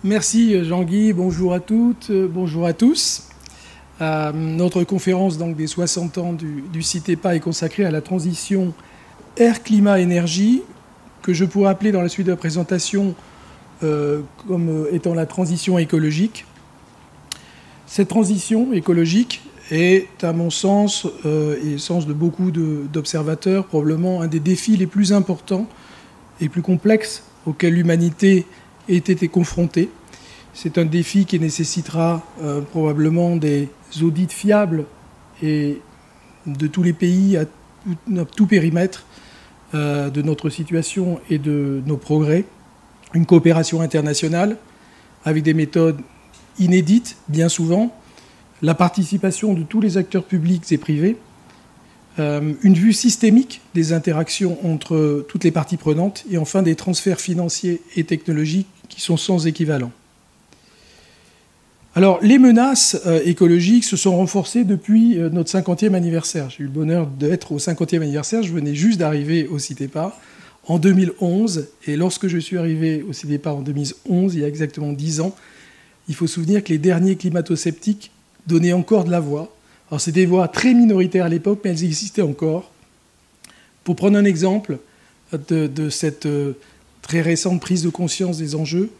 Merci Jean-Guy, bonjour à toutes, bonjour à tous. Notre conférence donc, des 60 ans du CITEPA est consacrée à la transition air-climat-énergie, que je pourrais appeler dans la suite de la présentation comme étant la transition écologique. Cette transition écologique est, à mon sens, et au sens de beaucoup d'observateurs, probablement un des défis les plus importants et plus complexes auxquels l'humanité ait été confrontée. C'est un défi qui nécessitera probablement des audits fiables et de tous les pays à tout périmètre de notre situation et de nos progrès. Une coopération internationale avec des méthodes inédites, bien souvent, la participation de tous les acteurs publics et privés, une vue systémique des interactions entre toutes les parties prenantes et enfin des transferts financiers et technologiques qui sont sans équivalent. Alors, les menaces écologiques se sont renforcées depuis notre 50e anniversaire. J'ai eu le bonheur d'être au 50e anniversaire. Je venais juste d'arriver au CITEPA en 2011. Et lorsque je suis arrivé au CITEPA en 2011, il y a exactement 10 ans, il faut se souvenir que les derniers climato-sceptiques donnaient encore de la voix. Alors, c'était des voix très minoritaires à l'époque, mais elles existaient encore. Pour prendre un exemple de cette très récente prise de conscience des enjeux,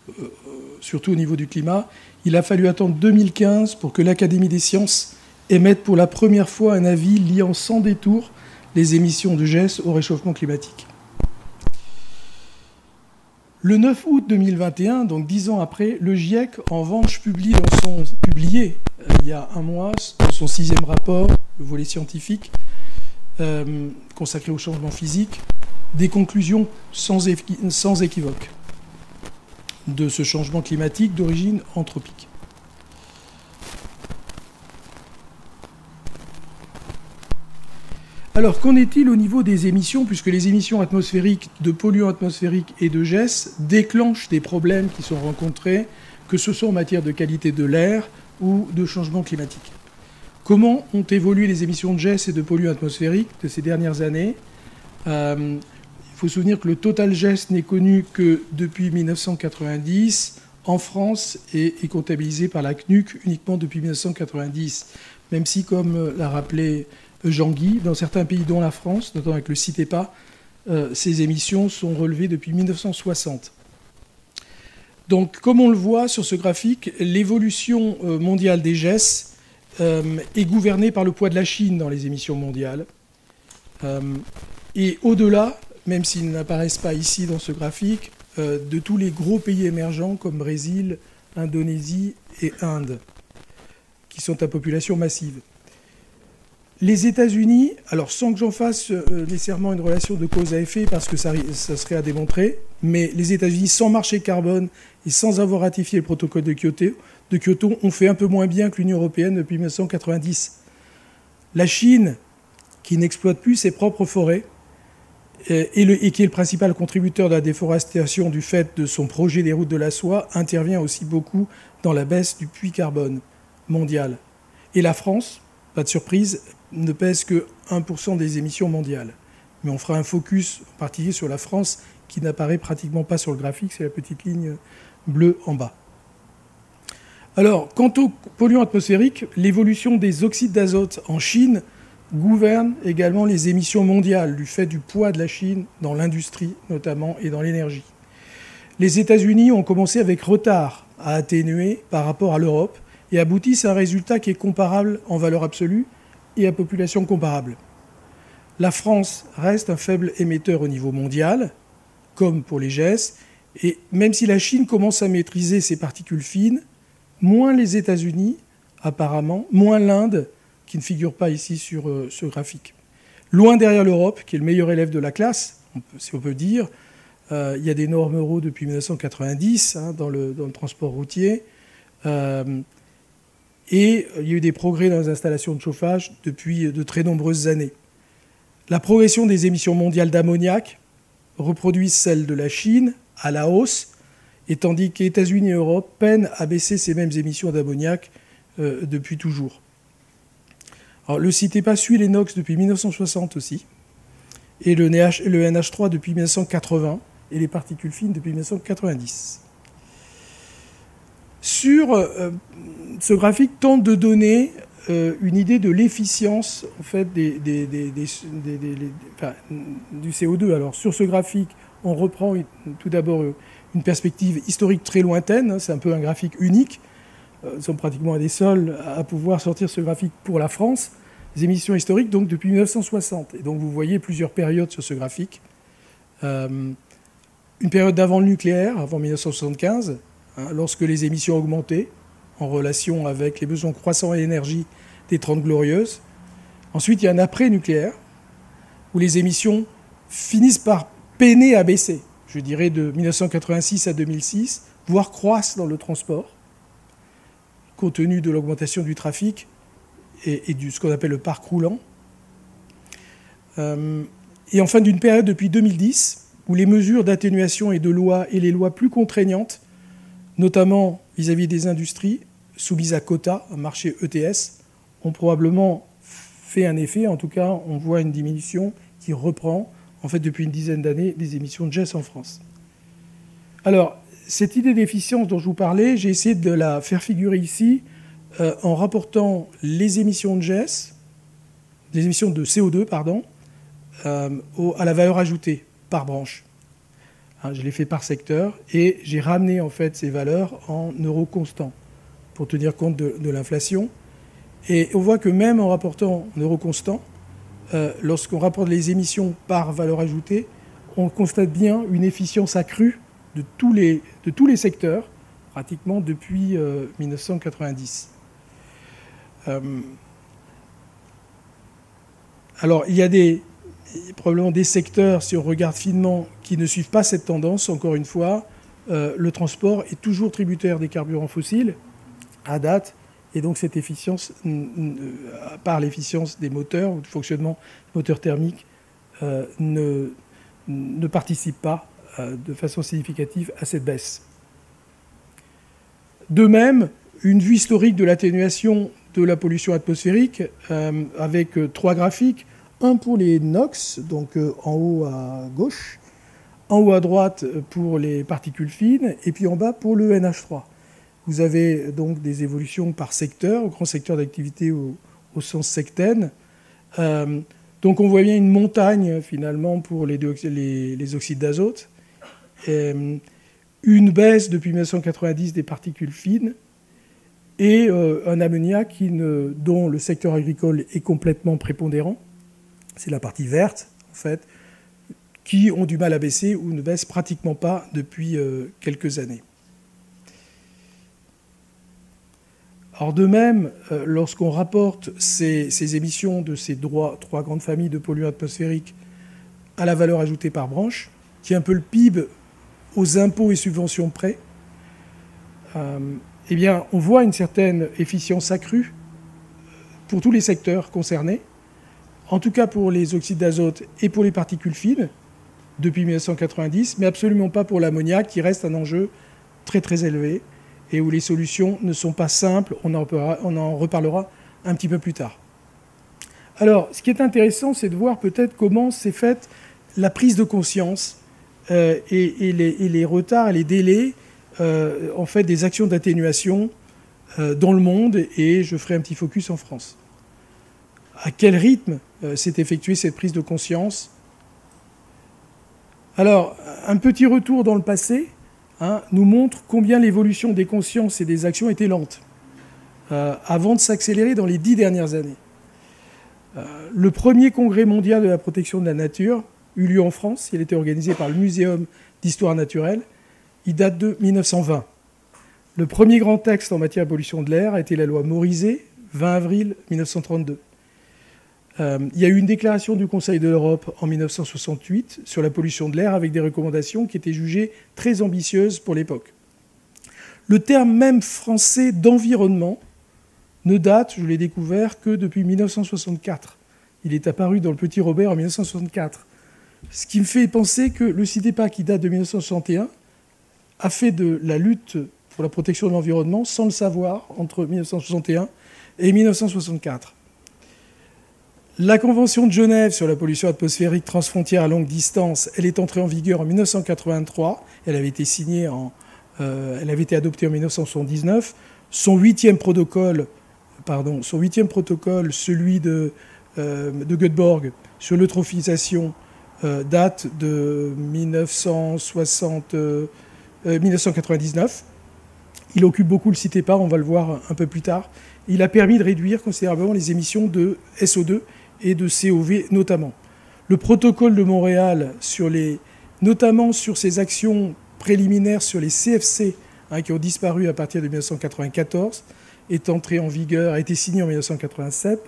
surtout au niveau du climat, il a fallu attendre 2015 pour que l'Académie des sciences émette pour la première fois un avis liant sans détour les émissions de GES au réchauffement climatique. Le 9 août 2021, donc 10 ans après, le GIEC, en revanche, publié il y a un mois, dans son 6e rapport, le volet scientifique, consacré au changement physique, des conclusions sans équivoque de ce changement climatique d'origine anthropique. Alors, qu'en est-il au niveau des émissions, puisque les émissions atmosphériques de polluants atmosphériques et de GES déclenchent des problèmes qui sont rencontrés, que ce soit en matière de qualité de l'air ou de changement climatique. Comment ont évolué les émissions de GES et de polluants atmosphériques de ces dernières années ? Il faut se souvenir que le total GES n'est connu que depuis 1990 en France et est comptabilisé par la CNUC uniquement depuis 1990, même si, comme l'a rappelé Jean-Guy, dans certains pays dont la France, notamment avec le CITEPA, ces émissions sont relevées depuis 1960. Donc, comme on le voit sur ce graphique, l'évolution mondiale des GES est gouvernée par le poids de la Chine dans les émissions mondiales. Et au-delà, même s'ils n'apparaissent pas ici dans ce graphique, de tous les gros pays émergents comme Brésil, Indonésie et Inde, qui sont à population massive. Les États-Unis, alors sans que j'en fasse nécessairement une relation de cause à effet, parce que ça serait à démontrer, mais les États-Unis, sans marché carbone et sans avoir ratifié le protocole de Kyoto, ont fait un peu moins bien que l'Union européenne depuis 1990. La Chine, qui n'exploite plus ses propres forêts, et qui est le principal contributeur de la déforestation du fait de son projet des routes de la soie, intervient aussi beaucoup dans la baisse du puits carbone mondial. Et la France, pas de surprise, ne pèse que 1% des émissions mondiales. Mais on fera un focus en particulier sur la France qui n'apparaît pratiquement pas sur le graphique, c'est la petite ligne bleue en bas. Alors, quant aux polluants atmosphériques, l'évolution des oxydes d'azote en Chine gouverne également les émissions mondiales du fait du poids de la Chine dans l'industrie notamment et dans l'énergie. Les États-Unis ont commencé avec retard à atténuer par rapport à l'Europe et aboutissent à un résultat qui est comparable en valeur absolue et à population comparable. La France reste un faible émetteur au niveau mondial, comme pour les GES, et même si la Chine commence à maîtriser ses particules fines, moins les États-Unis, apparemment, moins l'Inde, qui ne figure pas ici sur ce graphique. Loin derrière l'Europe, qui est le meilleur élève de la classe, si on peut dire, il y a des normes Euro depuis 1990 dans le transport routier, et il y a eu des progrès dans les installations de chauffage depuis de très nombreuses années. La progression des émissions mondiales d'ammoniac reproduit celle de la Chine à la hausse, et tandis que les États-Unis et l'Europe peinent à baisser ces mêmes émissions d'ammoniac depuis toujours. Alors, le CITEPA suit les NOx depuis 1960 aussi, et le NH3 depuis 1980, et les particules fines depuis 1990. Ce graphique tente de donner une idée de l'efficience en fait, du CO2. Alors sur ce graphique, on reprend tout d'abord une perspective historique très lointaine. C'est un peu un graphique unique. Nous sommes pratiquement un des seuls à pouvoir sortir ce graphique pour la France. Les émissions historiques, donc depuis 1960. Et donc vous voyez plusieurs périodes sur ce graphique. Une période d'avant le nucléaire, avant 1975, lorsque les émissions augmentaient en relation avec les besoins croissants en énergie des 30 Glorieuses. Ensuite, il y a un après-nucléaire, où les émissions finissent par peiner à baisser, je dirais de 1986 à 2006, voire croissent dans le transport, compte tenu de l'augmentation du trafic et de ce qu'on appelle le parc roulant. Et enfin, d'une période depuis 2010, où les mesures d'atténuation et de loi et les lois plus contraignantes, notamment vis-à-vis des industries soumises à quotas, un marché ETS, ont probablement fait un effet. En tout cas, on voit une diminution qui reprend, en fait, depuis une dizaine d'années, des émissions de GES en France. Alors, cette idée d'efficience dont je vous parlais, j'ai essayé de la faire figurer ici en rapportant les émissions de GES, des émissions de CO2, pardon, à la valeur ajoutée par branche. Je l'ai fait par secteur et j'ai ramené en fait ces valeurs en euros constants pour tenir compte de l'inflation. Et on voit que même en rapportant en euros constants, lorsqu'on rapporte les émissions par valeur ajoutée, on constate bien une efficience accrue de tous les secteurs, pratiquement depuis 1990. Alors, il y a probablement des secteurs, si on regarde finement, qui ne suivent pas cette tendance. Encore une fois, le transport est toujours tributaire des carburants fossiles, à date, et donc cette efficience, à part l'efficience des moteurs ou du fonctionnement des moteurs thermiques, ne participe pas de façon significative à cette baisse. De même, une vue historique de l'atténuation de la pollution atmosphérique, avec 3 graphiques. Un pour les NOx, donc en haut à gauche, en haut à droite pour les particules fines, et puis en bas pour le NH3. Vous avez donc des évolutions par secteur, au grand secteur d'activité au sens sectaine. Donc on voit bien une montagne finalement pour les oxydes d'azote, une baisse depuis 1990 des particules fines, et un ammoniac dont le secteur agricole est complètement prépondérant. C'est la partie verte, en fait, qui ont du mal à baisser ou ne baissent pratiquement pas depuis quelques années. Alors de même, lorsqu'on rapporte ces émissions de ces 3 grandes familles de polluants atmosphériques à la valeur ajoutée par branche, qui est un peu le PIB aux impôts et subventions près, eh bien, on voit une certaine efficience accrue pour tous les secteurs concernés, en tout cas pour les oxydes d'azote et pour les particules fines, depuis 1990, mais absolument pas pour l'ammoniac, qui reste un enjeu très très élevé, et où les solutions ne sont pas simples. On en reparlera un petit peu plus tard. Alors, ce qui est intéressant, c'est de voir peut-être comment s'est faite la prise de conscience et les retards et les délais en fait, des actions d'atténuation dans le monde, et je ferai un petit focus en France. À quel rythme s'est effectuée cette prise de conscience? Alors, un petit retour dans le passé nous montre combien l'évolution des consciences et des actions était lente, avant de s'accélérer dans les 10 dernières années. Le premier congrès mondial de la protection de la nature eut lieu en France. Il était organisé par le Muséum d'histoire naturelle. Il date de 1920. Le premier grand texte en matière de pollution de l'air a été la loi Morizet, 20 avril 1932. Il y a eu une déclaration du Conseil de l'Europe en 1968 sur la pollution de l'air, avec des recommandations qui étaient jugées très ambitieuses pour l'époque. Le terme même français d'environnement ne date, je l'ai découvert, que depuis 1964. Il est apparu dans le Petit Robert en 1964. Ce qui me fait penser que le CITEPA, qui date de 1961, a fait de la lutte pour la protection de l'environnement sans le savoir entre 1961 et 1964. La Convention de Genève sur la pollution atmosphérique transfrontière à longue distance, elle est entrée en vigueur en 1983. Elle avait été signée Elle avait été adoptée en 1979. Son huitième protocole, celui de Göteborg, sur l'eutrophisation, date de 1999. Il occupe beaucoup le site EPAR, on va le voir un peu plus tard. Il a permis de réduire considérablement les émissions de SO2 et de COV notamment. Le protocole de Montréal, notamment sur ses actions préliminaires sur les CFC, qui ont disparu à partir de 1994, est entré en vigueur, a été signé en 1987,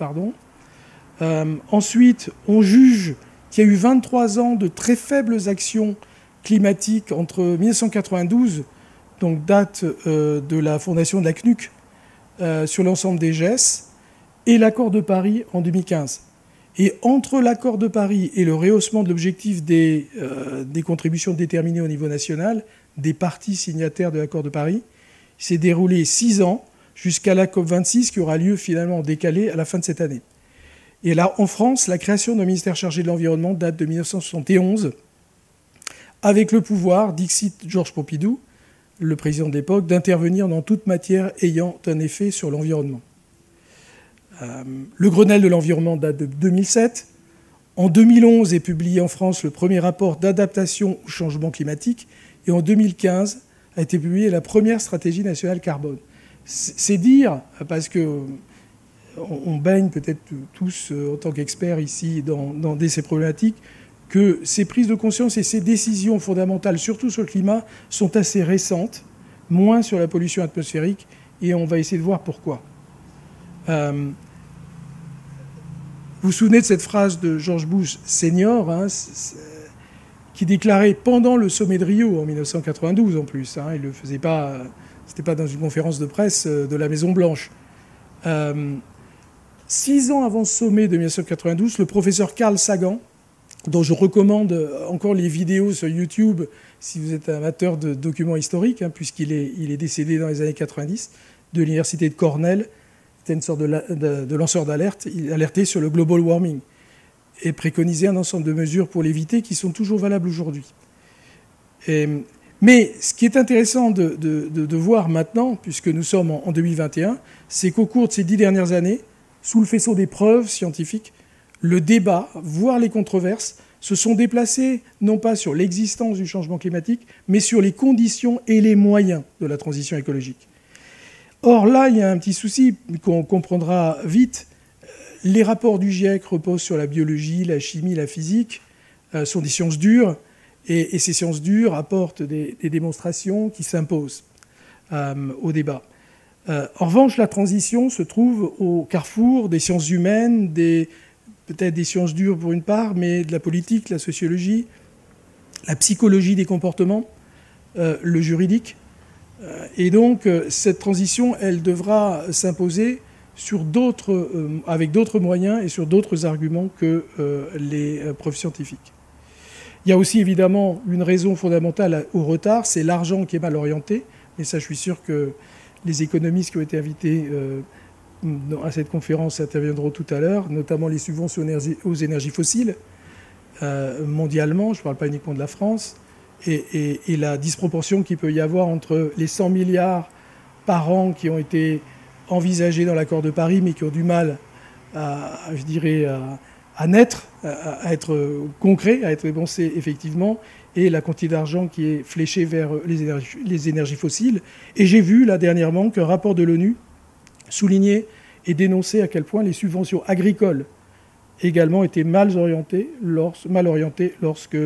ensuite, on juge qu'il y a eu 23 ans de très faibles actions climatiques entre 1992, donc date de la fondation de la CNUC, sur l'ensemble des GES, et l'accord de Paris en 2015. Et entre l'accord de Paris et le rehaussement de l'objectif des contributions déterminées au niveau national, des parties signataires de l'accord de Paris, il s'est déroulé 6 ans jusqu'à la COP26 qui aura lieu finalement décalée à la fin de cette année. Et là, en France, la création d'un ministère chargé de l'environnement date de 1971, avec le pouvoir, dixit Georges Pompidou, le président de l'époque, d'intervenir dans toute matière ayant un effet sur l'environnement. Le Grenelle de l'environnement date de 2007. En 2011 est publié en France le premier rapport d'adaptation au changement climatique. Et en 2015 a été publiée la première stratégie nationale carbone. C'est dire, parce que on baigne peut-être tous en tant qu'experts ici dans ces problématiques, que ces prises de conscience et ces décisions fondamentales, surtout sur le climat, sont assez récentes, moins sur la pollution atmosphérique, et on va essayer de voir pourquoi. Vous vous souvenez de cette phrase de George Bush senior, qui déclarait pendant le sommet de Rio en 1992 en plus, il le faisait pas, c'était pas dans une conférence de presse de la Maison Blanche. 6 ans avant ce sommet de 1992, le professeur Carl Sagan, dont je recommande encore les vidéos sur YouTube si vous êtes amateur de documents historiques, puisqu'il est décédé dans les années 90, de l'université de Cornell. C'était une sorte de lanceur d'alerte. Il alertait sur le global warming et préconisait un ensemble de mesures pour l'éviter qui sont toujours valables aujourd'hui. Mais ce qui est intéressant de voir maintenant, puisque nous sommes en 2021, c'est qu'au cours de ces 10 dernières années, sous le faisceau des preuves scientifiques, le débat, voire les controverses, se sont déplacés non pas sur l'existence du changement climatique, mais sur les conditions et les moyens de la transition écologique. Or là, il y a un petit souci qu'on comprendra vite. Les rapports du GIEC reposent sur la biologie, la chimie, la physique, sont des sciences dures, et ces sciences dures apportent des démonstrations qui s'imposent au débat. En revanche, la transition se trouve au carrefour des sciences humaines, peut-être des sciences dures pour une part, mais de la politique, la sociologie, la psychologie des comportements, le juridique. Et donc, cette transition, elle devra s'imposer avec d'autres moyens et sur d'autres arguments que les preuves scientifiques. Il y a aussi évidemment une raison fondamentale au retard, c'est l'argent qui est mal orienté. Et ça, je suis sûr que les économistes qui ont été invités à cette conférence interviendront tout à l'heure, notamment les subventions aux énergies fossiles, mondialement, je ne parle pas uniquement de la France, et la disproportion qu'il peut y avoir entre les 100 milliards par an qui ont été envisagés dans l'accord de Paris, mais qui ont du mal à naître, à être concrets, à être dépensés effectivement, et la quantité d'argent qui est fléchée vers les énergies fossiles. Et j'ai vu là dernièrement qu'un rapport de l'ONU soulignait et dénonçait à quel point les subventions agricoles également étaient mal orientées lorsque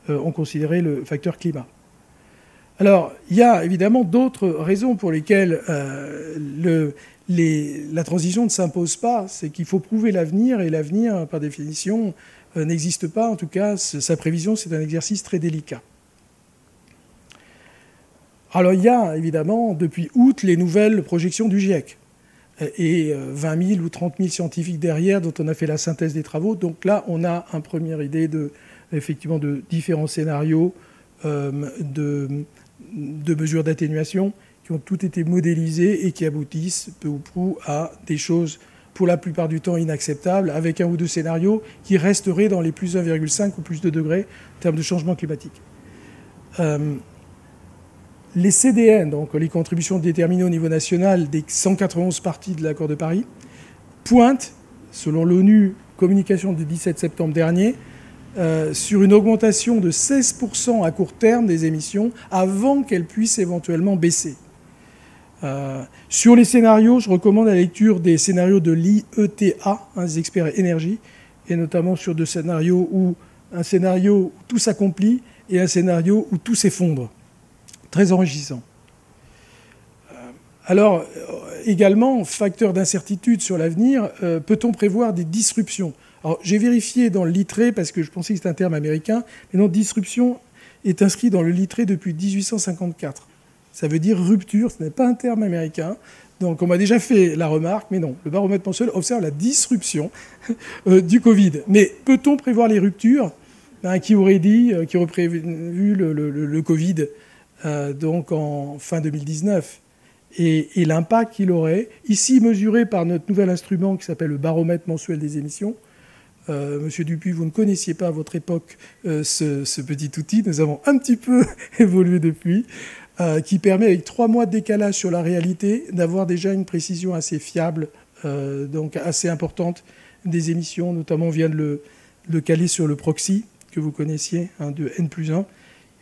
on considérait le facteur climat. Alors, il y a évidemment d'autres raisons pour lesquelles la transition ne s'impose pas. C'est qu'il faut prouver l'avenir, et l'avenir, par définition, n'existe pas. En tout cas, sa prévision, c'est un exercice très délicat. Alors, il y a évidemment, depuis août, les nouvelles projections du GIEC. Et 20 000 ou 30 000 scientifiques derrière, dont on a fait la synthèse des travaux. Donc là, on a une première idée effectivement de différents scénarios de mesures d'atténuation qui ont toutes été modélisées et qui aboutissent peu ou prou à des choses pour la plupart du temps inacceptables, avec un ou deux scénarios qui resteraient dans les plus 1,5 ou plus 2 degrés en termes de changement climatique. Les CDN, donc les contributions déterminées au niveau national des 191 parties de l'accord de Paris, pointent, selon l'ONU, communication du 17 septembre dernier, sur une augmentation de 16% à court terme des émissions avant qu'elles puissent éventuellement baisser. Sur les scénarios, je recommande la lecture des scénarios de l'IETA, des experts énergie, et notamment sur deux scénarios où un scénario où tout s'accomplit et un scénario où tout s'effondre. Très enrichissant. Alors, également, facteur d'incertitude sur l'avenir, peut-on prévoir des disruptions? Alors, j'ai vérifié dans le Littré, parce que je pensais que c'était un terme américain, mais non, disruption est inscrit dans le Littré depuis 1854. Ça veut dire rupture, ce n'est pas un terme américain. Donc on m'a déjà fait la remarque, mais non, le baromètre mensuel observe la disruption du Covid. Mais peut-on prévoir les ruptures? Qui aurait prévu le Covid donc en fin 2019 et l'impact qu'il aurait, ici mesuré par notre nouvel instrument qui s'appelle le baromètre mensuel des émissions. Monsieur Dupuis, vous ne connaissiez pas à votre époque ce petit outil. Nous avons un petit peu évolué depuis, qui permet, avec 3 mois de décalage sur la réalité, d'avoir déjà une précision assez fiable, donc assez importante des émissions. Notamment, on vient de le caler sur le proxy, que vous connaissiez, de N+1,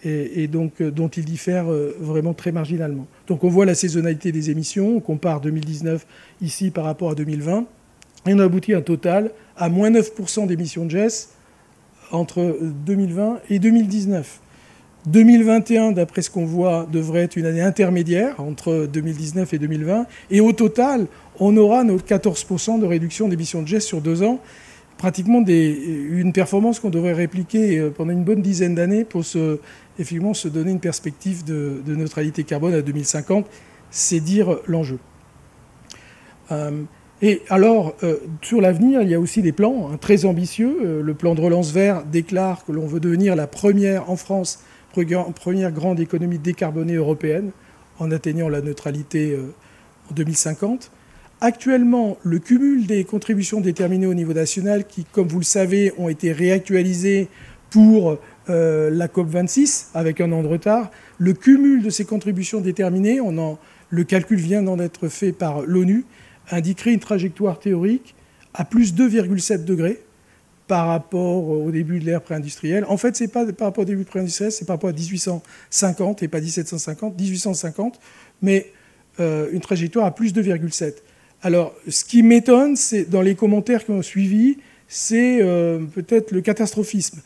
et donc dont il diffère vraiment très marginalement. Donc on voit la saisonnalité des émissions, on compare 2019 ici par rapport à 2020, et on aboutit à un total à moins 9% d'émissions de GES entre 2020 et 2019. 2021, d'après ce qu'on voit, devrait être une année intermédiaire entre 2019 et 2020. Et au total, on aura nos 14% de réduction d'émissions de GES sur 2 ans. Pratiquement une performance qu'on devrait répliquer pendant une bonne dizaine d'années pour effectivement se donner une perspective de neutralité carbone à 2050. C'est dire l'enjeu. Et alors, sur l'avenir, il y a aussi des plans très ambitieux. Le plan de relance vert déclare que l'on veut devenir la première en France, première grande économie décarbonée européenne, en atteignant la neutralité en 2050. Actuellement, le cumul des contributions déterminées au niveau national, qui, comme vous le savez, ont été réactualisées pour la COP26, avec un an de retard, le cumul de ces contributions déterminées, le calcul vient d'en être fait par l'ONU, indiquerait une trajectoire théorique à plus 2,7 degrés par rapport au début de l'ère pré-industrielle. En fait, ce n'est pas par rapport au début pré-industriel, c'est par rapport à 1850 et pas 1750, 1850, mais une trajectoire à plus 2,7. Alors, ce qui m'étonne, c'est dans les commentaires qui ont suivi, c'est peut-être le catastrophisme.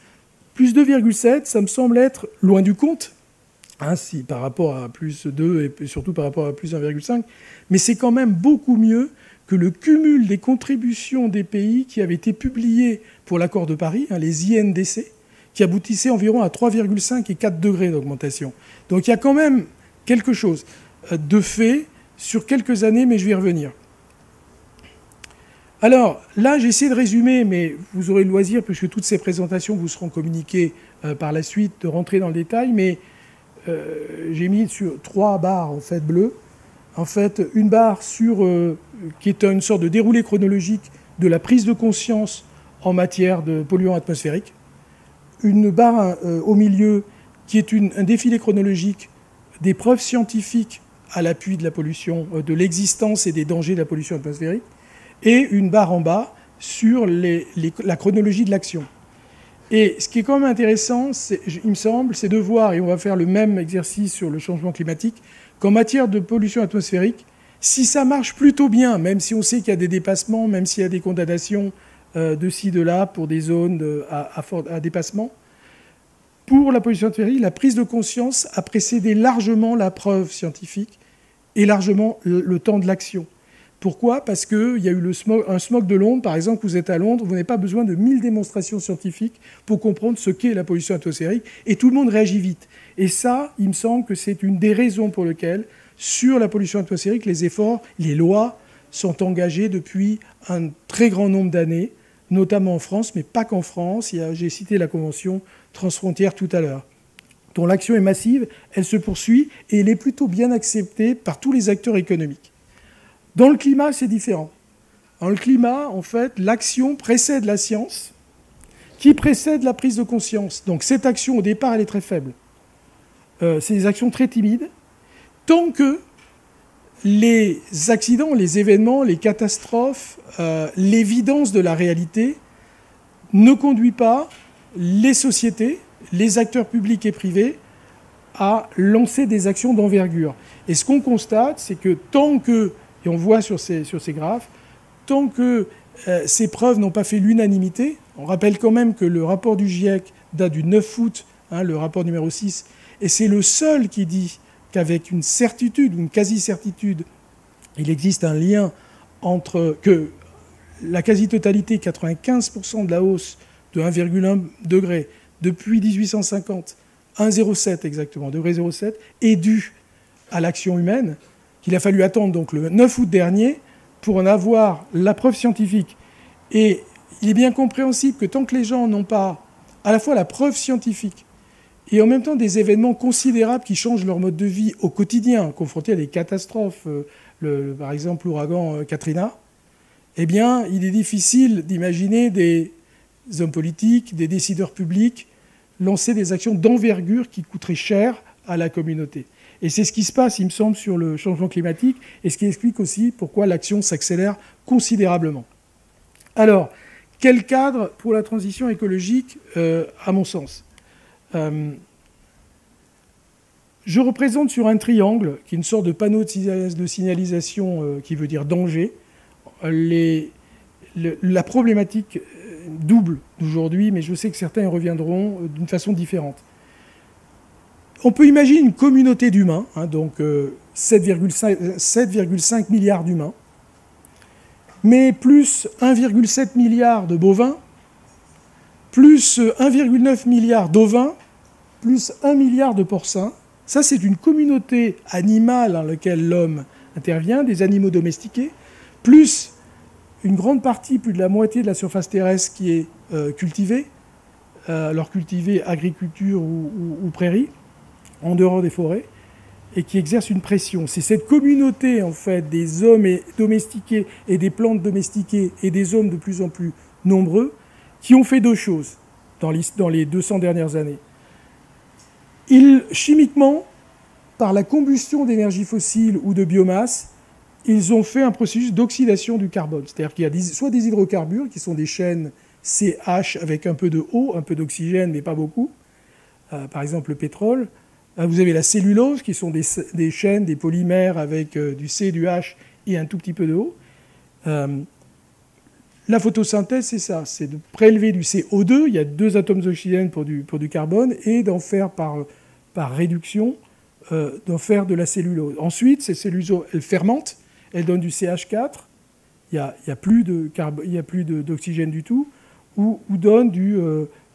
Plus 2,7, ça me semble être loin du compte, si par rapport à plus 2 et surtout par rapport à plus 1,5, mais c'est quand même beaucoup mieux que le cumul des contributions des pays qui avaient été publiés pour l'accord de Paris, les INDC, qui aboutissaient environ à 3,5 et 4 degrés d'augmentation. Donc il y a quand même quelque chose de fait sur quelques années, mais je vais y revenir. Alors là, j'ai essayé de résumer, mais vous aurez le loisir, puisque toutes ces présentations vous seront communiquées par la suite, de rentrer dans le détail, mais j'ai mis sur 3 barres en fait bleues. En fait, une barre qui est une sorte de déroulé chronologique de la prise de conscience en matière de polluants atmosphériques. Une barre au milieu qui est un défilé chronologique des preuves scientifiques à l'appui de la pollution, de l'existence et des dangers de la pollution atmosphérique. Et une barre en bas sur la chronologie de l'action. Et ce qui est quand même intéressant, il me semble, c'est de voir, et on va faire le même exercice sur le changement climatique, qu'en matière de pollution atmosphérique, si ça marche plutôt bien, même si on sait qu'il y a des dépassements, même s'il y a des condamnations de ci, de là, pour des zones à dépassement, pour la pollution atmosphérique, la prise de conscience a précédé largement la preuve scientifique et largement le temps de l'action. Pourquoi ? Parce qu'il y a eu un smog de Londres, par exemple, vous êtes à Londres, vous n'avez pas besoin de 1000 démonstrations scientifiques pour comprendre ce qu'est la pollution atmosphérique, et tout le monde réagit vite. Et ça, il me semble que c'est une des raisons pour lesquelles, sur la pollution atmosphérique, les efforts, les lois sont engagés depuis un très grand nombre d'années, notamment en France, mais pas qu'en France. J'ai cité la Convention transfrontière tout à l'heure, dont l'action est massive, elle se poursuit, et elle est plutôt bien acceptée par tous les acteurs économiques. Dans le climat, c'est différent. Dans le climat, en fait, l'action précède la science, qui précède la prise de conscience. Donc cette action, au départ, elle est très faible. C'est des actions très timides, tant que les accidents, les événements, les catastrophes, l'évidence de la réalité ne conduit pas les sociétés, les acteurs publics et privés à lancer des actions d'envergure. Et ce qu'on constate, c'est que tant que, et on voit sur ces graphes, tant que ces preuves n'ont pas fait l'unanimité, on rappelle quand même que le rapport du GIEC date du 9 août, le rapport numéro 6, et c'est le seul qui dit qu'avec une certitude, une quasi-certitude, il existe un lien entre que la quasi-totalité, 95% de la hausse de 1,1 degré depuis 1850, 1,07 exactement, degré 0,7, est due à l'action humaine, qu'il a fallu attendre donc le 9 août dernier pour en avoir la preuve scientifique. Et il est bien compréhensible que tant que les gens n'ont pas à la fois la preuve scientifique et en même temps des événements considérables qui changent leur mode de vie au quotidien, confrontés à des catastrophes, par exemple l'ouragan Katrina, eh bien, il est difficile d'imaginer des hommes politiques, des décideurs publics lancer des actions d'envergure qui coûteraient cher à la communauté. Et c'est ce qui se passe, il me semble, sur le changement climatique, et ce qui explique aussi pourquoi l'action s'accélère considérablement. Alors, quel cadre pour la transition écologique, à mon sens ? Je représente sur un triangle, qui est une sorte de panneau de signalisation qui veut dire danger, la problématique double d'aujourd'hui, mais je sais que certains y reviendront d'une façon différente. On peut imaginer une communauté d'humains, donc 7,5 milliards d'humains, mais plus 1,7 milliard de bovins, plus 1,9 milliard d'ovins, plus 1 milliard de porcins. Ça, c'est une communauté animale dans laquelle l'homme intervient, des animaux domestiqués, plus une grande partie, plus de la moitié de la surface terrestre qui est cultivée, alors cultivée agriculture ou prairie, en dehors des forêts, et qui exerce une pression. C'est cette communauté, en fait, des hommes domestiqués et des plantes domestiquées et des hommes de plus en plus nombreux, qui ont fait deux choses dans les 200 dernières années. Chimiquement, par la combustion d'énergie fossile ou de biomasse, ils ont fait un processus d'oxydation du carbone. C'est-à-dire qu'il y a soit des hydrocarbures, qui sont des chaînes CH avec un peu de O, un peu d'oxygène, mais pas beaucoup, par exemple le pétrole. Vous avez la cellulose, qui sont des chaînes, des polymères avec du C, du H et un tout petit peu de O. La photosynthèse, c'est ça, c'est de prélever du CO2, il y a 2 atomes d'oxygène pour du carbone, et d'en faire par réduction, d'en faire de la cellulose. Ensuite, ces celluloses, elles fermentent, elles donnent du CH4, il n'y a plus d'oxygène du tout, ou donnent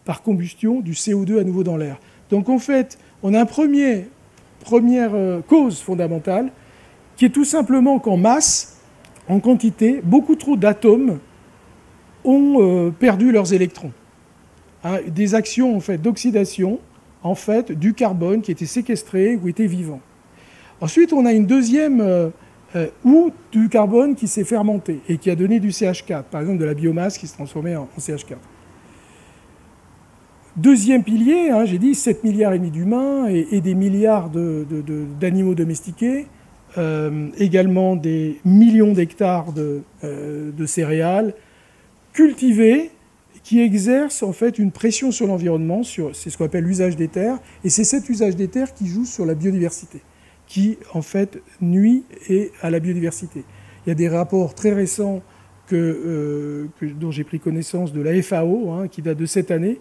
par combustion du CO2 à nouveau dans l'air. Donc en fait, on a une première cause fondamentale, qui est tout simplement qu'en masse, en quantité, beaucoup trop d'atomes ont perdu leurs électrons. Des actions en fait, d'oxydation en fait, du carbone qui était séquestré ou était vivant. Ensuite, on a une deuxième ou du carbone qui s'est fermenté et qui a donné du CH4, par exemple de la biomasse qui s'est transformée en CH4. Deuxième pilier, j'ai dit 7 milliards et demi d'humains et des milliards d'animaux domestiqués, également des millions d'hectares de céréales cultivées qui exercent en fait une pression sur l'environnement, c'est ce qu'on appelle l'usage des terres, et c'est cet usage des terres qui joue sur la biodiversité, qui en fait nuit à la biodiversité. Il y a des rapports très récents dont j'ai pris connaissance de la FAO, qui date de cette année,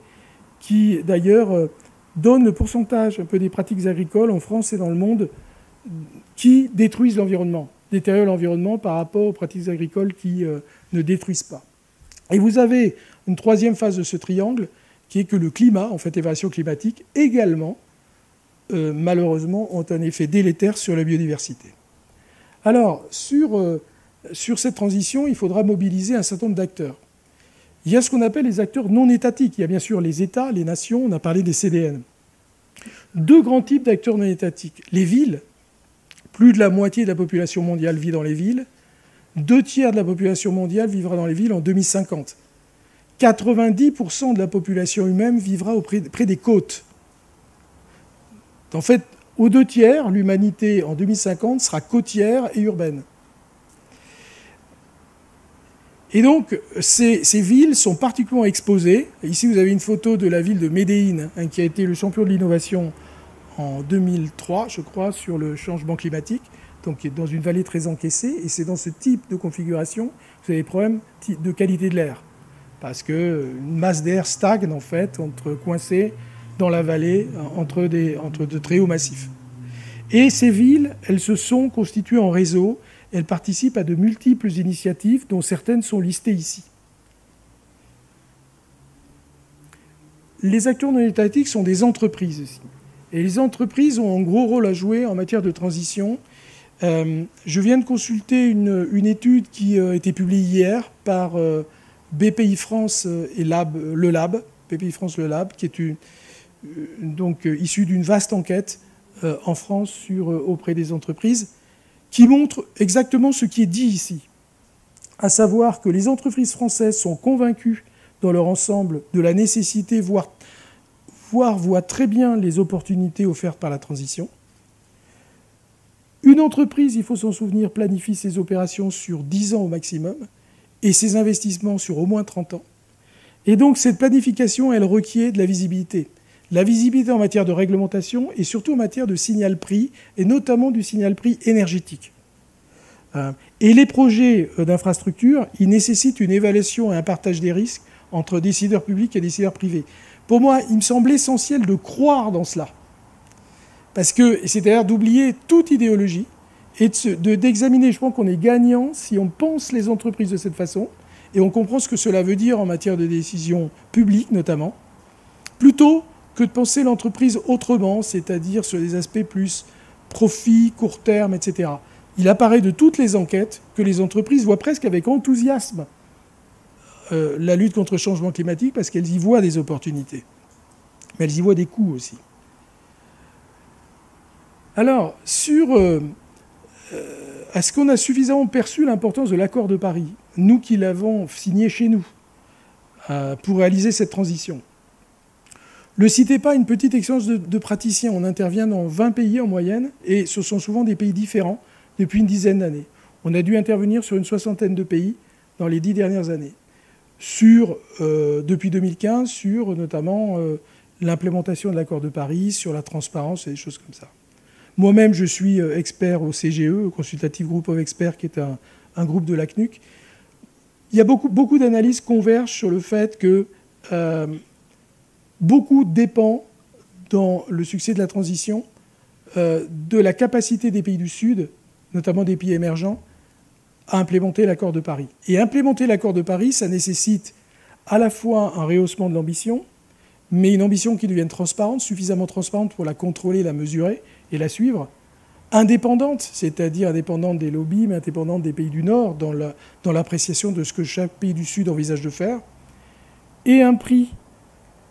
qui d'ailleurs donne le pourcentage un peu des pratiques agricoles en France et dans le monde qui détruisent l'environnement, détériorent l'environnement par rapport aux pratiques agricoles qui ne détruisent pas. Et vous avez une troisième phase de ce triangle, qui est que le climat, en fait, les variations climatiques, également, malheureusement, ont un effet délétère sur la biodiversité. Alors, sur cette transition, il faudra mobiliser un certain nombre d'acteurs. Il y a ce qu'on appelle les acteurs non étatiques. Il y a bien sûr les États, les nations, on a parlé des CDN. 2 grands types d'acteurs non étatiques. Les villes, plus de la moitié de la population mondiale vit dans les villes. 2 tiers de la population mondiale vivra dans les villes en 2050. 90% de la population humaine vivra près des côtes. En fait, Aux 2 tiers, l'humanité en 2050 sera côtière et urbaine. Et donc, ces villes sont particulièrement exposées. Ici, vous avez une photo de la ville de Médéine, hein, qui a été le champion de l'innovation en 2003, je crois, sur le changement climatique, donc qui est dans une vallée très encaissée. Et c'est dans ce type de configuration que vous avez des problèmes de qualité de l'air. Parce qu'une masse d'air stagne, en fait, coincée dans la vallée, entre de très hauts massifs. Et ces villes, elles se sont constituées en réseau. Elles participent à de multiples initiatives, dont certaines sont listées ici. Les acteurs non étatiques sont des entreprises ici. Et les entreprises ont un gros rôle à jouer en matière de transition. Je viens de consulter une étude qui a été publiée hier par BPI France et le Lab, BPI France Le Lab, qui est donc issue d'une vaste enquête en France auprès des entreprises, qui montre exactement ce qui est dit ici, à savoir que les entreprises françaises sont convaincues dans leur ensemble de la nécessité, voire voient très bien les opportunités offertes par la transition. Une entreprise, il faut s'en souvenir, planifie ses opérations sur 10 ans au maximum et ses investissements sur au moins 30 ans. Et donc cette planification, elle requiert de la visibilité. La visibilité en matière de réglementation et surtout en matière de signal-prix, et notamment du signal-prix énergétique. Et les projets d'infrastructure, ils nécessitent une évaluation et un partage des risques entre décideurs publics et décideurs privés. Pour moi, il me semble essentiel de croire dans cela. Parce que c'est-à-dire d'oublier toute idéologie et d'examiner, je pense qu'on est gagnant si on pense les entreprises de cette façon, et on comprend ce que cela veut dire en matière de décision publique notamment, plutôt que de penser l'entreprise autrement, c'est-à-dire sur des aspects plus profit, court terme, etc. Il apparaît de toutes les enquêtes que les entreprises voient presque avec enthousiasme la lutte contre le changement climatique parce qu'elles y voient des opportunités. Mais elles y voient des coûts aussi. Alors, est-ce qu'on a suffisamment perçu l'importance de l'accord de Paris, nous qui l'avons signé chez nous, pour réaliser cette transition ? Ne citez pas une petite expérience de praticiens. On intervient dans 20 pays en moyenne, et ce sont souvent des pays différents depuis une dizaine d'années. On a dû intervenir sur une 60aine de pays dans les 10 dernières années, depuis 2015, sur notamment l'implémentation de l'accord de Paris, sur la transparence et des choses comme ça. Moi-même, je suis expert au CGE, au Consultative Group of Experts, qui est un groupe de la CNUC. Il y a beaucoup d'analyses convergent sur le fait que beaucoup dépend, dans le succès de la transition, de la capacité des pays du Sud, notamment des pays émergents, à implémenter l'accord de Paris. Et implémenter l'accord de Paris, ça nécessite à la fois un rehaussement de l'ambition, mais une ambition qui devienne transparente, suffisamment transparente pour la contrôler, la mesurer et la suivre, indépendante, c'est-à-dire indépendante des lobbies, mais indépendante des pays du Nord dans l'appréciation de ce que chaque pays du Sud envisage de faire, et un prix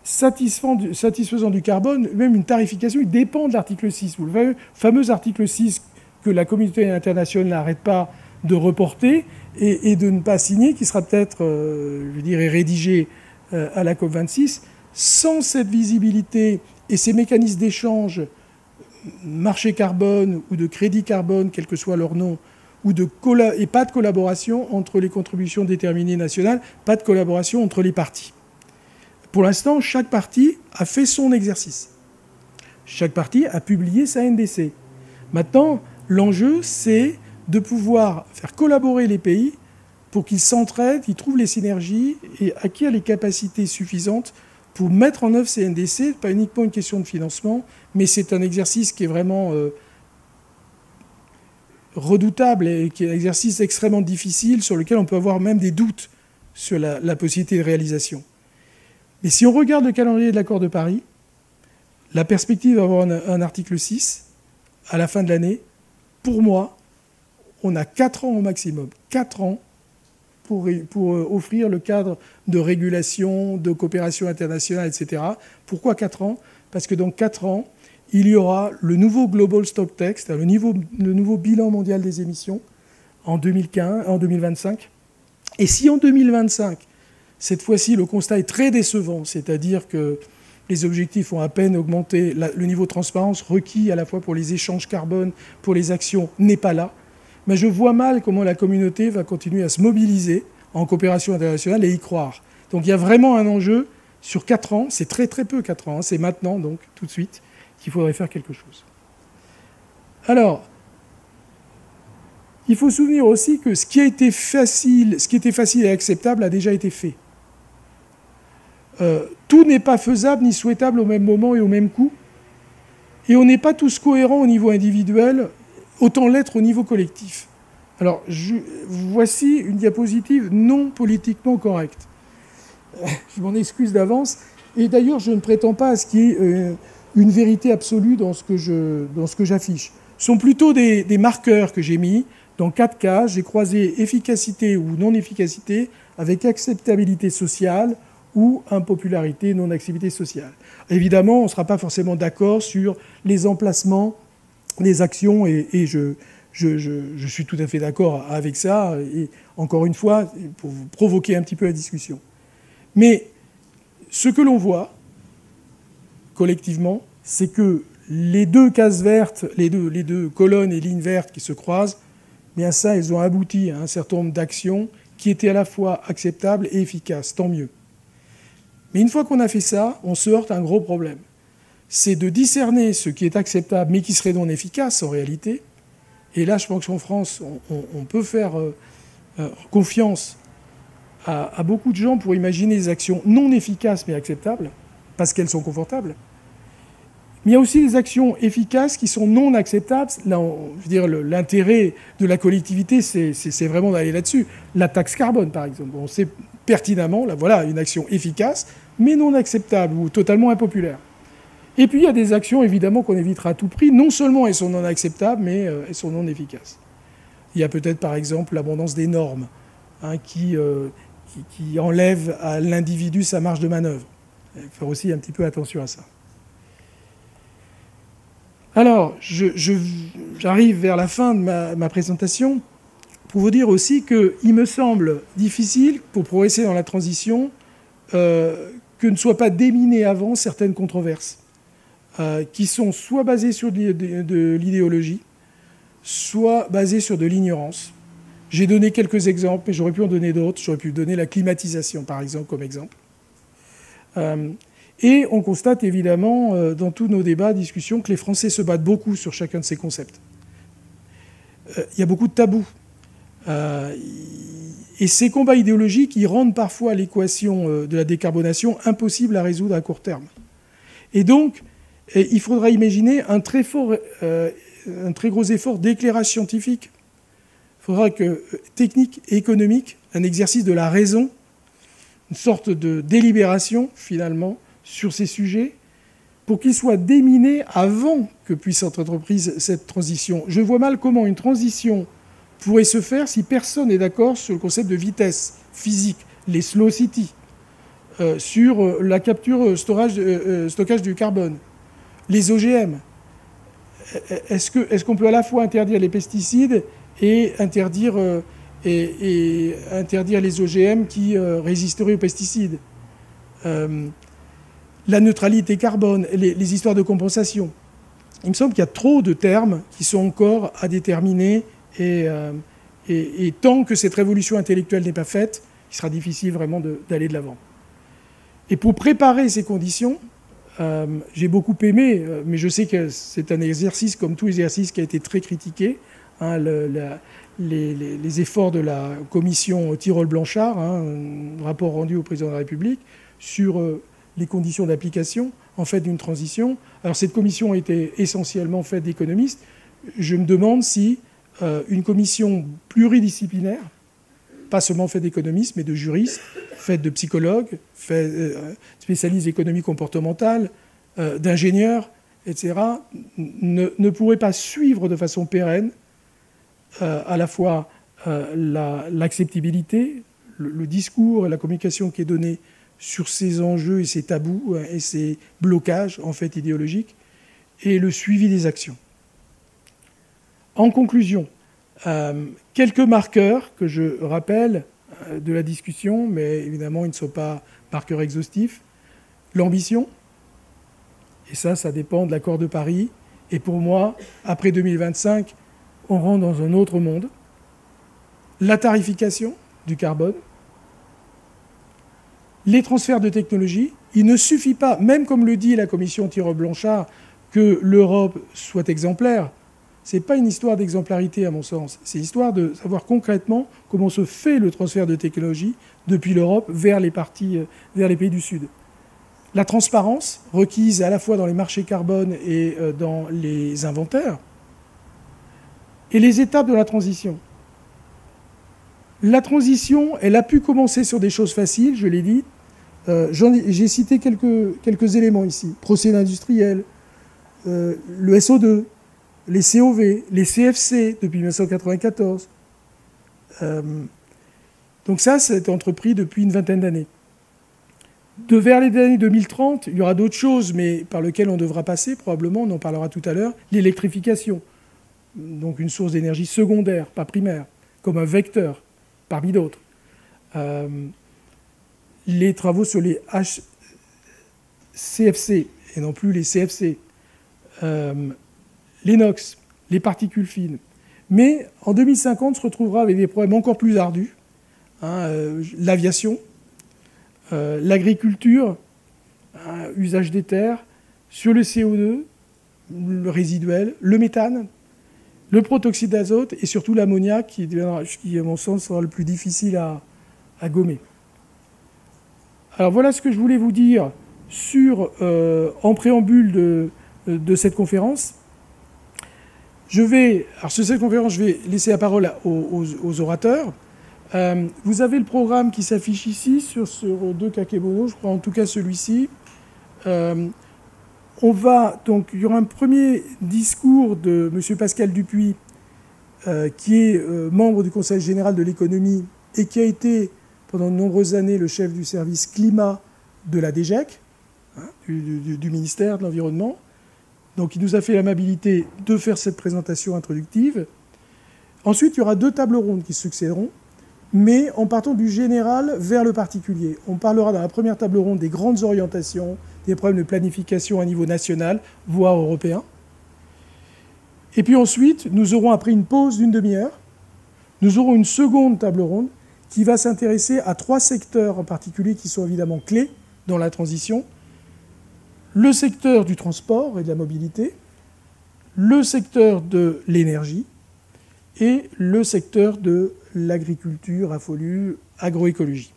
satisfaisant du carbone, même une tarification, il dépend de l'article 6. Le fameux article 6 que la communauté internationale n'arrête pas de reporter et de ne pas signer, qui sera peut-être, rédigé à la COP26. Sans cette visibilité et ces mécanismes d'échange, marché carbone ou de crédit carbone, quel que soit leur nom, et pas de collaboration entre les contributions déterminées nationales, pas de collaboration entre les parties. Pour l'instant, chaque partie a fait son exercice. Chaque partie a publié sa NDC. Maintenant, l'enjeu, c'est de pouvoir faire collaborer les pays pour qu'ils s'entraident, qu'ils trouvent les synergies et acquièrent les capacités suffisantes pour mettre en œuvre ces NDC. Pas uniquement une question de financement, mais c'est un exercice qui est vraiment redoutable et qui est un exercice extrêmement difficile sur lequel on peut avoir même des doutes sur la possibilité de réalisation. Mais si on regarde le calendrier de l'accord de Paris, la perspective d'avoir un article 6 à la fin de l'année, pour moi, on a 4 ans au maximum. 4 ans pour offrir le cadre de régulation, de coopération internationale, etc. Pourquoi 4 ans ? Parce que dans 4 ans, il y aura le nouveau Global Stock Text, le nouveau bilan mondial des émissions en 2025. Et si en 2025, cette fois-ci, le constat est très décevant, c'est-à-dire que Les objectifs ont à peine augmenté. Le niveau de transparence requis à la fois pour les échanges carbone, pour les actions, n'est pas là. Mais je vois mal comment la communauté va continuer à se mobiliser en coopération internationale et y croire. Donc il y a vraiment un enjeu sur 4 ans. C'est très très peu 4 ans. C'est maintenant, donc, tout de suite, qu'il faudrait faire quelque chose. Alors, il faut se souvenir aussi que ce qui était facile et acceptable a déjà été fait. Tout n'est pas faisable ni souhaitable au même moment et au même coup. Et on n'est pas tous cohérents au niveau individuel, autant l'être au niveau collectif. Alors, voici une diapositive non politiquement correcte. Je m'en excuse d'avance. Et d'ailleurs, je ne prétends pas à ce qu'il y ait une vérité absolue dans ce que j'affiche. Ce sont plutôt des marqueurs que j'ai mis. Dans 4 cas, j'ai croisé efficacité ou non-efficacité avec acceptabilité sociale ou impopularité, non-activité sociale. Évidemment, on ne sera pas forcément d'accord sur les emplacements des actions, et je suis tout à fait d'accord avec ça, et encore une fois, pour vous provoquer un petit peu la discussion. Mais ce que l'on voit, collectivement, c'est que les 2 cases vertes, les deux colonnes et lignes vertes qui se croisent, bien ça, elles ont abouti à un certain nombre d'actions qui étaient à la fois acceptables et efficaces, tant mieux. Mais une fois qu'on a fait ça, on se heurte à un gros problème. C'est de discerner ce qui est acceptable, mais qui serait non efficace en réalité. Et là, je pense qu'en France, on peut faire confiance à beaucoup de gens pour imaginer des actions non efficaces mais acceptables, parce qu'elles sont confortables. Mais il y a aussi des actions efficaces qui sont non acceptables. Là, je veux dire, l'intérêt de la collectivité, c'est vraiment d'aller là-dessus. La taxe carbone, par exemple. On sait pertinemment, là, voilà, une action efficace, mais non acceptable ou totalement impopulaire. Et puis, il y a des actions, évidemment, qu'on évitera à tout prix. Non seulement elles sont non acceptables, mais elles sont non efficaces. Il y a peut-être, par exemple, l'abondance des normes, hein, qui enlève à l'individu sa marge de manœuvre. Il faut faire aussi un petit peu attention à ça. Alors, j'arrive vers la fin de ma présentation pour vous dire aussi qu'il me semble difficile, pour progresser dans la transition, que ne soient pas déminées avant certaines controverses, qui sont soit basées sur de l'idéologie, soit basées sur de l'ignorance. J'ai donné quelques exemples, mais j'aurais pu en donner d'autres. J'aurais pu donner la climatisation, par exemple, comme exemple. Et on constate évidemment dans tous nos débats, discussions, que les Français se battent beaucoup sur chacun de ces concepts. Il y a beaucoup de tabous. Et ces combats idéologiques, ils rendent parfois l'équation de la décarbonation impossible à résoudre à court terme. Et donc, il faudra imaginer un très gros effort d'éclairage scientifique. Il faudra que, technique et économique, un exercice de la raison, une sorte de délibération, finalement, sur ces sujets, pour qu'ils soient déminés avant que puisse être entreprise cette transition. Je vois mal comment une transition pourrait se faire si personne n'est d'accord sur le concept de vitesse physique, les slow cities, sur la capture, stockage du carbone, les OGM. Est-ce qu'on peut à la fois interdire les pesticides et interdire les OGM qui résisteraient aux pesticides, la neutralité carbone, les histoires de compensation. Il me semble qu'il y a trop de termes qui sont encore à déterminer et tant que cette révolution intellectuelle n'est pas faite, il sera difficile vraiment d'aller de l'avant. Et pour préparer ces conditions, j'ai beaucoup aimé, mais je sais que c'est un exercice, comme tout exercice, qui a été très critiqué, hein, les efforts de la commission Tirole-Blanchard, hein, un rapport rendu au président de la République, sur les conditions d'application en fait d'une transition. Alors cette commission était essentiellement faite d'économistes. Je me demande si une commission pluridisciplinaire, pas seulement faite d'économistes, mais de juristes, faite de psychologues, spécialistes d'économie comportementale, d'ingénieurs, etc., ne pourrait pas suivre de façon pérenne à la fois l'acceptabilité, le discours et la communication qui est donnée sur ces enjeux et ces tabous et ces blocages en fait idéologiques, et le suivi des actions. En conclusion, quelques marqueurs que je rappelle de la discussion, mais évidemment ils ne sont pas marqueurs exhaustifs. L'ambition, Et ça dépend de l'accord de Paris. Et pour moi, après 2025, on rentre dans un autre monde. La tarification du carbone, les transferts de technologie. Il ne suffit pas, même comme le dit la commission Tirole-Blanchard, que l'Europe soit exemplaire. Ce n'est pas une histoire d'exemplarité, à mon sens. C'est l'histoire de savoir concrètement comment se fait le transfert de technologie depuis l'Europe vers les pays du Sud. La transparence, requise à la fois dans les marchés carbone et dans les inventaires, et les étapes de la transition. La transition, elle a pu commencer sur des choses faciles, je l'ai dit. J'ai cité quelques éléments ici. Procédés industriels, le SO2, les COV, les CFC depuis 1994. Donc ça été entrepris depuis une vingtaine d'années. Vers les années 2030, il y aura d'autres choses, mais par lesquelles on devra passer, probablement, on en parlera tout à l'heure, l'électrification. Donc une source d'énergie secondaire, pas primaire, comme un vecteur, parmi d'autres. Les travaux sur les HCFC, et non plus les CFC, les NOx, les particules fines. Mais en 2050, on se retrouvera avec des problèmes encore plus ardus. L'aviation, l'agriculture, usage des terres, sur le CO2, le résiduel, le méthane, le protoxyde d'azote et surtout l'ammoniac qui, à mon sens, sera le plus difficile à gommer. Alors voilà ce que je voulais vous dire en préambule de cette conférence. Sur cette conférence, je vais laisser la parole aux orateurs. Vous avez le programme qui s'affiche ici sur deux kakémonos, je crois en tout cas celui-ci. Il y aura un premier discours de M. Pascal Dupuis, qui est membre du Conseil général de l'économie et qui a été pendant de nombreuses années le chef du service climat de la DGEC, du ministère de l'Environnement. Donc il nous a fait l'amabilité de faire cette présentation introductive. Ensuite, il y aura deux tables rondes qui succéderont, mais en partant du général vers le particulier. On parlera dans la première table ronde des grandes orientations, des problèmes de planification à niveau national, voire européen. Et puis ensuite, nous aurons, après une pause d'une demi-heure, nous aurons une seconde table ronde qui va s'intéresser à trois secteurs en particulier qui sont évidemment clés dans la transition. Le secteur du transport et de la mobilité, le secteur de l'énergie et le secteur de l'agriculture affolue, agroécologie.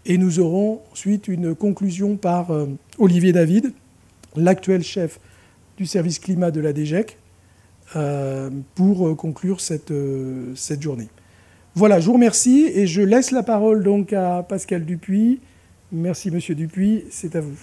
Et nous aurons ensuite une conclusion par Olivier David, l'actuel chef du service climat de la DGEC, pour conclure cette journée. Voilà, je vous remercie et je laisse la parole donc à Pascal Dupuis. Merci Monsieur Dupuis, c'est à vous.